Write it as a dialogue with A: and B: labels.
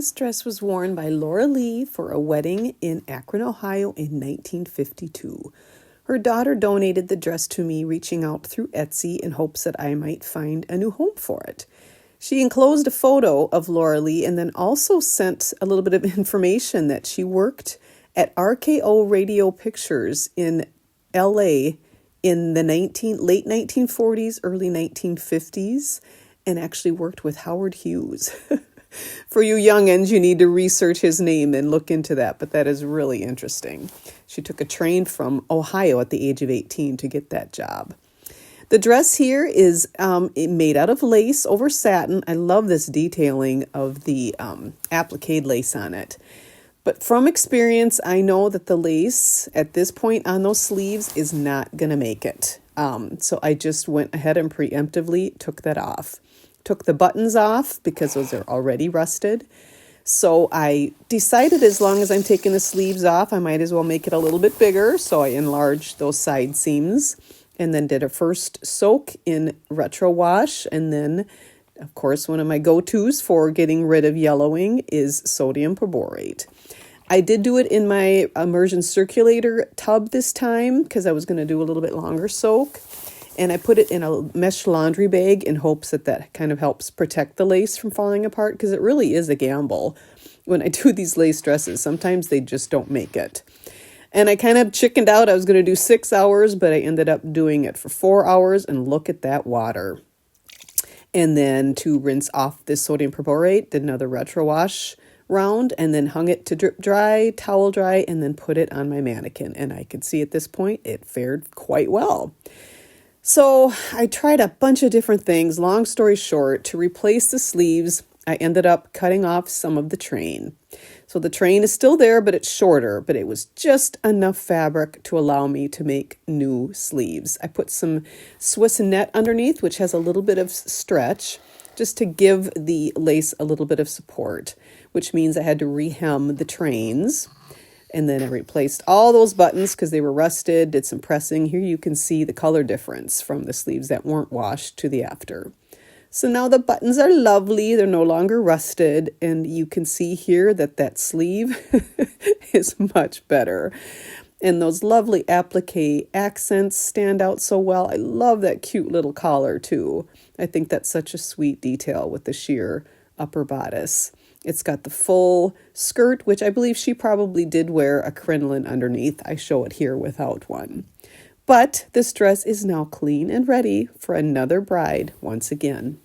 A: This dress was worn by Lauralee for a wedding in Akron, Ohio in 1952. Her daughter donated the dress to me, reaching out through Etsy in hopes that I might find a new home for it. She enclosed a photo of Lauralee and then also sent a little bit of information that she worked at RKO Radio Pictures in LA in the late 1940s, early 1950s, and actually worked with Howard Hughes. For you youngins, you need to research his name and look into that, but that is really interesting. She took a train from Ohio at the age of 18 to get that job. The dress here is made out of lace over satin. I love this detailing of the applique lace on it. But from experience, I know that the lace at this point on those sleeves is not going to make it. So I just went ahead and preemptively took that off. Took the buttons off because those are already rusted. So I decided as long as I'm taking the sleeves off, I might as well make it a little bit bigger. So I enlarged those side seams and then did a first soak in retro wash. And then, of course, one of my go-tos for getting rid of yellowing is sodium perborate. I did do it in my immersion circulator tub this time because I was going to do a little bit longer soak. And I put it in a mesh laundry bag in hopes that that kind of helps protect the lace from falling apart, because it really is a gamble. When I do these lace dresses, sometimes they just don't make it. And I kind of chickened out. I was going to do 6 hours, but I ended up doing it for 4 hours, and look at that water. And then to rinse off this sodium perborate, did another retro wash round, and then hung it to drip dry, towel dry, and then put it on my mannequin. And I could see at this point it fared quite well. So I tried a bunch of different things. Long story short, to replace the sleeves, I ended up cutting off some of the train. So the train is still there, but it's shorter, but it was just enough fabric to allow me to make new sleeves. I put some Swiss net underneath, which has a little bit of stretch, just to give the lace a little bit of support, which means I had to rehem the trains. And then I replaced all those buttons because they were rusted, did some pressing. Here you can see the color difference from the sleeves that weren't washed to the after. So now the buttons are lovely. They're no longer rusted. And you can see here that that sleeve is much better. And those lovely applique accents stand out so well. I love that cute little collar too. I think that's such a sweet detail with the sheer upper bodice. It's got the full skirt, which I believe she probably did wear a crinoline underneath. I show it here without one. But this dress is now clean and ready for another bride once again.